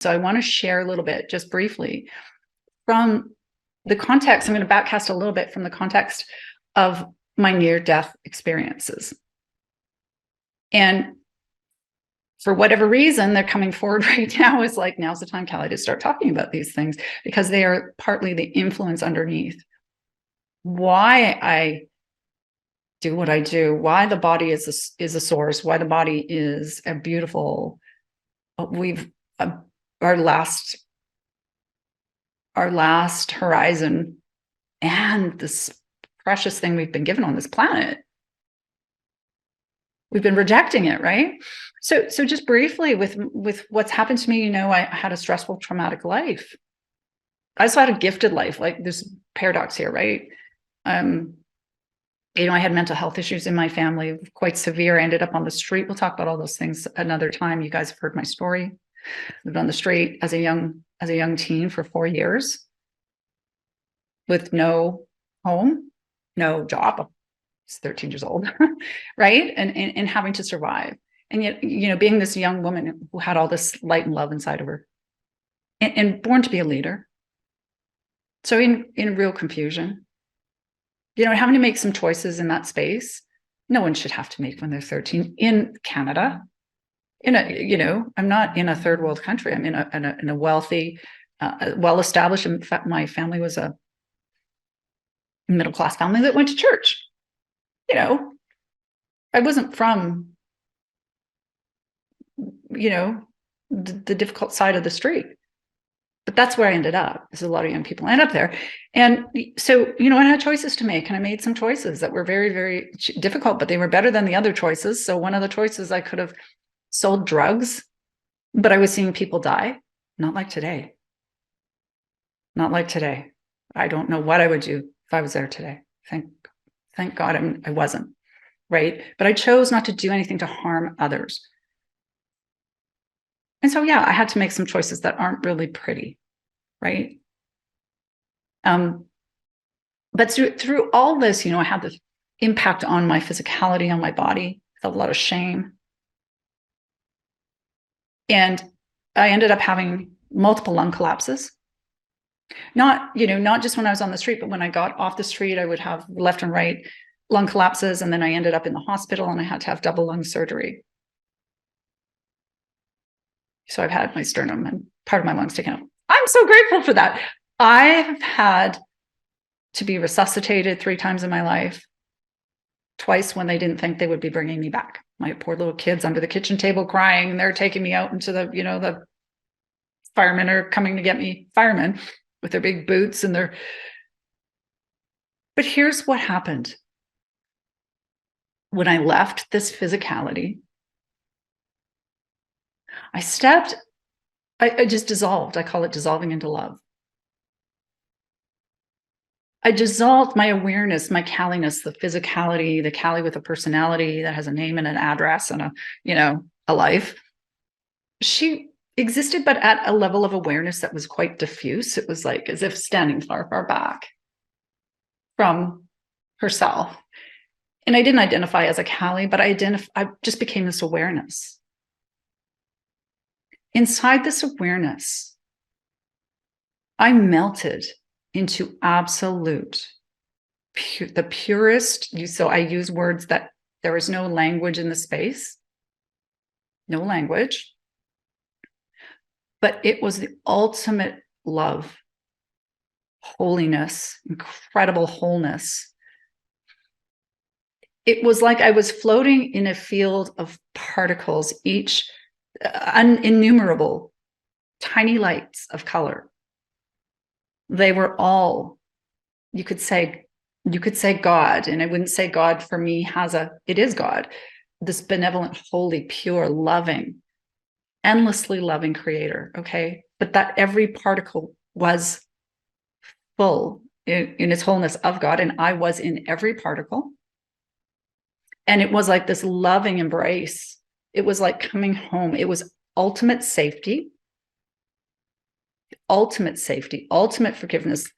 So I want to share a little bit, just briefly, from the context. I'm going to backcast a little bit from the context of my near-death experiences. And for whatever reason, they're coming forward right now. Is like, now's the time, Callie, to start talking about these things, because they are partly the influence underneath why I do what I do, why the body is a source, why the body is a beautiful, our last horizon, and this precious thing we've been given on this planet. We've been rejecting it, right? So just briefly with what's happened to me, I had a stressful, traumatic life. I also had a gifted life. Like, there's paradox here, right? I had mental health issues in my family, quite severe. I ended up on the street. We'll talk about all those things another time. You guys have heard my story. Lived on the street as a young teen for 4 years with no home, no job. I was 13 years old, right? And having to survive. And yet, being this young woman who had all this light and love inside of her, and born to be a leader. So in real confusion, having to make some choices in that space. No one should have to make when they're 13 in Canada. I'm not in a third world country. I'm in a wealthy, well-established. In fact, my family was a middle-class family that went to church. I wasn't from, the difficult side of the street. But that's where I ended up. There's a lot of young people end up there. And so, I had choices to make, and I made some choices that were very, very difficult, but they were better than the other choices. So one of the choices, I could have sold drugs, but I was seeing people die. Not like today. Not like today. I don't know what I would do if I was there today. Thank God I wasn't, right? But I chose not to do anything to harm others. And so, I had to make some choices that aren't really pretty, right? But through all this, I had the impact on my physicality, on my body. I felt a lot of shame. And I ended up having multiple lung collapses. Not just when I was on the street, but when I got off the street, I would have left and right lung collapses. And then I ended up in the hospital, and I had to have double lung surgery. So I've had my sternum and part of my lungs taken out. I'm so grateful for that. I have had to be resuscitated 3 times in my life, twice when they didn't think they would be bringing me back. My poor little kids under the kitchen table crying, and they're taking me out into the firemen are coming to get me, firemen with their big boots and their. But here's what happened. When I left this physicality, I just dissolved. I call it dissolving into love. I dissolved my awareness, my Callie-ness, the physicality, the Callie with a personality that has a name and an address and a life. She existed, but at a level of awareness that was quite diffuse. It was like as if standing far, far back from herself. And I didn't identify as a Callie, but I just became this awareness. Inside this awareness, I melted into absolute, the purest. So I use words that there is no language in the space, no language, but it was the ultimate love, holiness, incredible wholeness. It was like I was floating in a field of particles, each innumerable tiny lights of color. They were all, you could say God, and I wouldn't say God for me it is God, this benevolent, holy, pure, loving, endlessly loving creator. Okay. But that every particle was full in its wholeness of God. And I was in every particle. And it was like this loving embrace. It was like coming home. It was ultimate safety, ultimate forgiveness,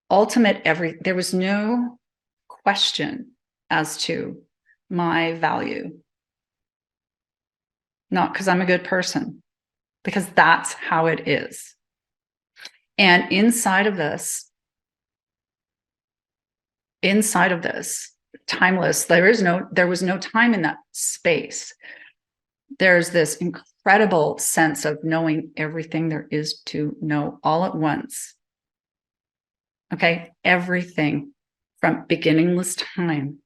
there was no question as to my value. Not because I'm a good person, because that's how it is. And inside of this, timeless, there was no time in that space. There's this incredible sense of knowing everything there is to know all at once. Okay, everything from beginningless time.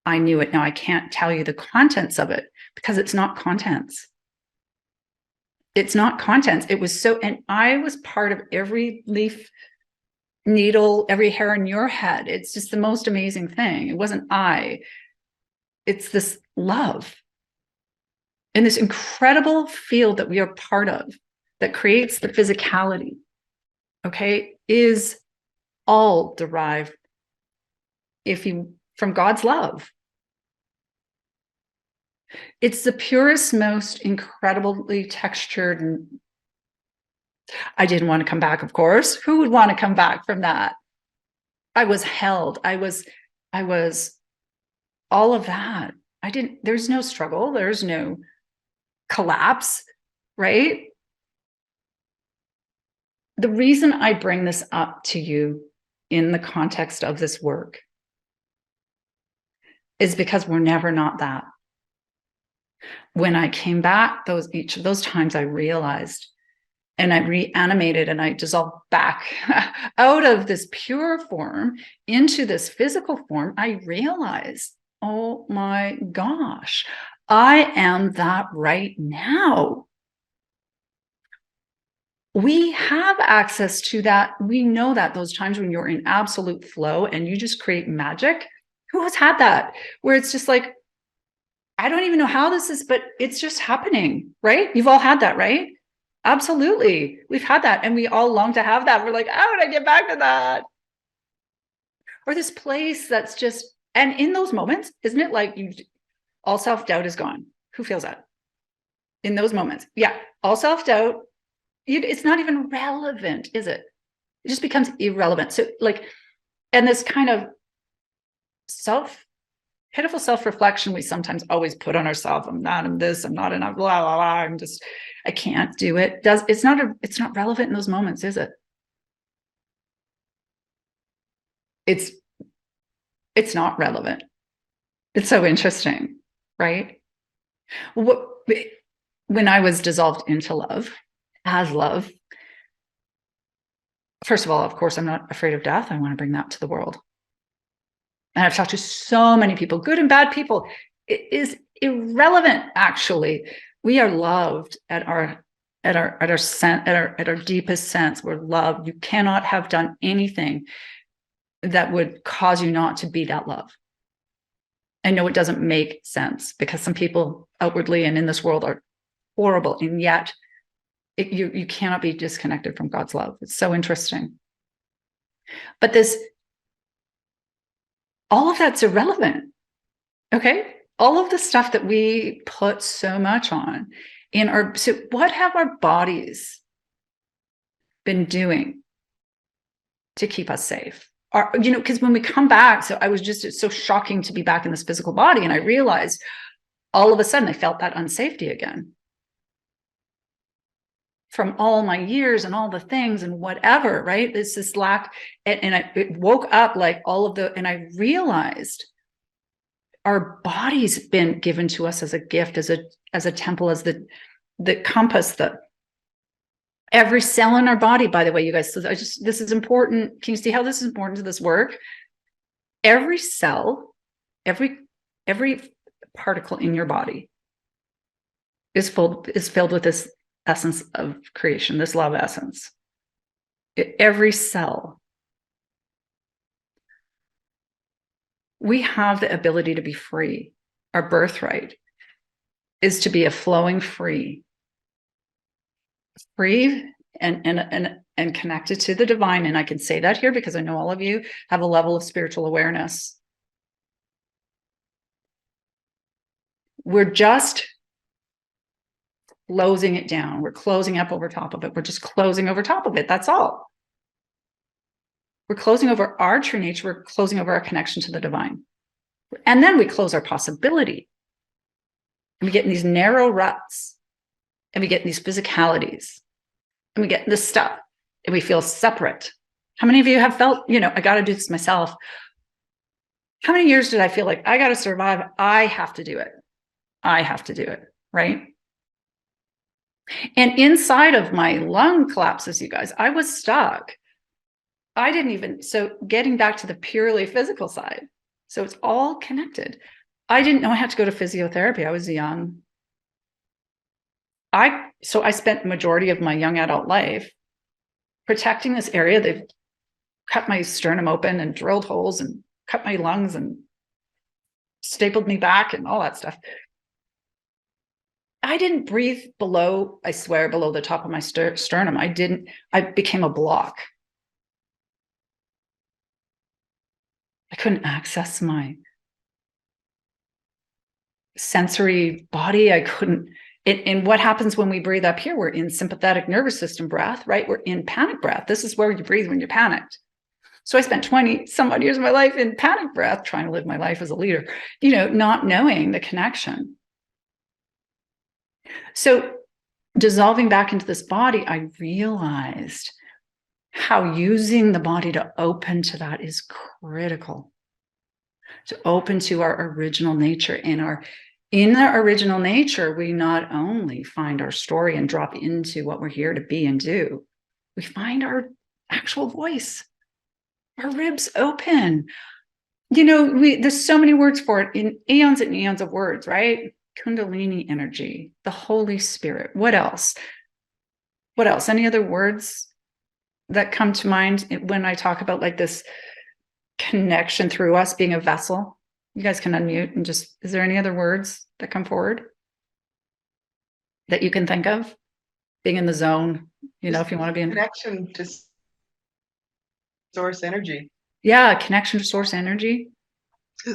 I knew it. Now I can't tell you the contents of it because it's not contents. It's not contents. It was so, and I was part of every leaf, needle, every hair in your head. It's just the most amazing thing. It wasn't it's this love in this incredible field that we are part of that creates the physicality, okay, is all derived from God's love. It's the purest, most incredibly textured. And I didn't want to come back, of course. Who would want to come back from that? I was held. I was all of that. There's no struggle. There's no collapse, right? The reason I bring this up to you in the context of this work is because we're never not that. When I came back, each of those times I realized, and I reanimated and I dissolved back out of this pure form into this physical form, I realized, oh my gosh, I am that right now. We have access to that. We know that those times when you're in absolute flow and you just create magic. Who has had that? Where it's just like, I don't even know how this is, but it's just happening, right? You've all had that, right? Absolutely. We've had that. And we all long to have that. We're like, how would I get back to that? Or this place that's just, and in those moments, isn't it like all self-doubt is gone? Who feels that? In those moments. Yeah. All self-doubt. It's not even relevant, is it? It just becomes irrelevant. So like, and this kind of pitiful self-reflection we sometimes always put on ourselves. I'm not in this, I'm not enough, blah, blah, blah. I can't do it. It's not relevant in those moments, is it? It's not relevant. It's so interesting, right? When I was dissolved into love, as love, first of all, of course, I'm not afraid of death. I want to bring that to the world. And I've talked to so many people, good and bad people. It is irrelevant, actually. We are loved at our deepest sense. We're loved. You cannot have done anything that would cause you not to be that love. I know it doesn't make sense because some people outwardly and in this world are horrible, and yet you cannot be disconnected from God's love. It's so interesting. But all of that's irrelevant. Okay. All of the stuff that we put so much on so what have our bodies been doing to keep us safe? Because when we come back, it's so shocking to be back in this physical body. And I realized all of a sudden I felt that unsafety again. From all my years and all the things and whatever, right? It's this lack. And it woke up like and I realized our body's been given to us as a gift, as a temple, as the compass, every cell in our body, by the way, you guys, this is important. Can you see how this is important to this work? Every cell, every particle in your body is filled with this essence of creation, this love essence. Every cell. We have the ability to be free. Our birthright is to be a flowing free and connected to the divine. And I can say that here because I know all of you have a level of spiritual awareness. We're just closing it down. We're closing up over top of it. We're just closing over top of it. That's all. We're closing over our true nature. We're closing over our connection to the divine. And then we close our possibility. And we get in these narrow ruts and we get these physicalities, and we get this stuff, and we feel separate. How many of you have felt, I got to do this myself? How many years did I feel like I got to survive? I have to do it. I have to do it, right? And inside of my lung collapses, you guys, I was stuck. So getting back to the purely physical side. So it's all connected. I didn't know I had to go to physiotherapy. I was young. So I spent the majority of my young adult life protecting this area. They've cut my sternum open and drilled holes and cut my lungs and stapled me back and all that stuff. I didn't breathe below the top of my sternum. I became a block. I couldn't access my sensory body. I couldn't. And what happens when we breathe up here? We're in sympathetic nervous system breath, right? We're in panic breath. This is where you breathe when you're panicked. So I spent 20 some odd years of my life in panic breath, trying to live my life as a leader, not knowing the connection. So dissolving back into this body, I realized how using the body to open to that is critical. To open to our original nature. In our original nature, we not only find our story and drop into what we're here to be and do, we find our actual voice. Our ribs open. There's so many words for it, in eons and eons of words, right? Kundalini energy, the Holy Spirit. What else? Any other words that come to mind when I talk about like this connection through us being a vessel? You guys can unmute and is there any other words that come forward that you can think of? Being in the zone, if you want to be in connection to source energy. Yeah, connection to source energy.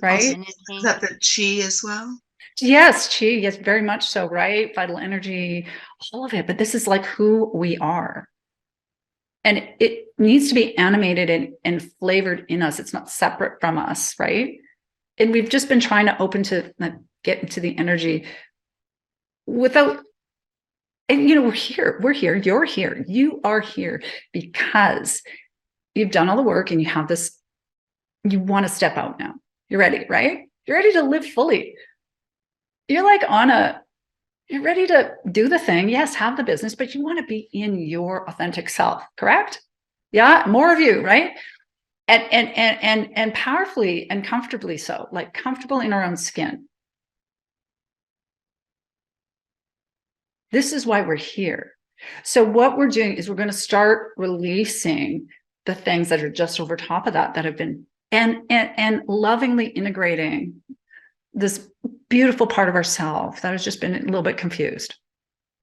Right? Is that the chi as well? Yes, chi, yes, very much so, right? Vital energy, all of it. But this is like who we are. And it needs to be animated and flavored in us. It's not separate from us, right? And we've just been trying to open to get into the energy without, and we're here, you're here, you are here because you've done all the work and you have this, you want to step out now. You're ready, right? You're ready to live fully. You're like you're ready to do the thing. Yes, have the business, but you want to be in your authentic self, correct? Yeah, more of you, right? And powerfully and comfortably so, like comfortable in our own skin. This is why we're here. So what we're doing is we're going to start releasing the things that are just over top of that have been, and lovingly integrating this beautiful part of ourselves that has just been a little bit confused.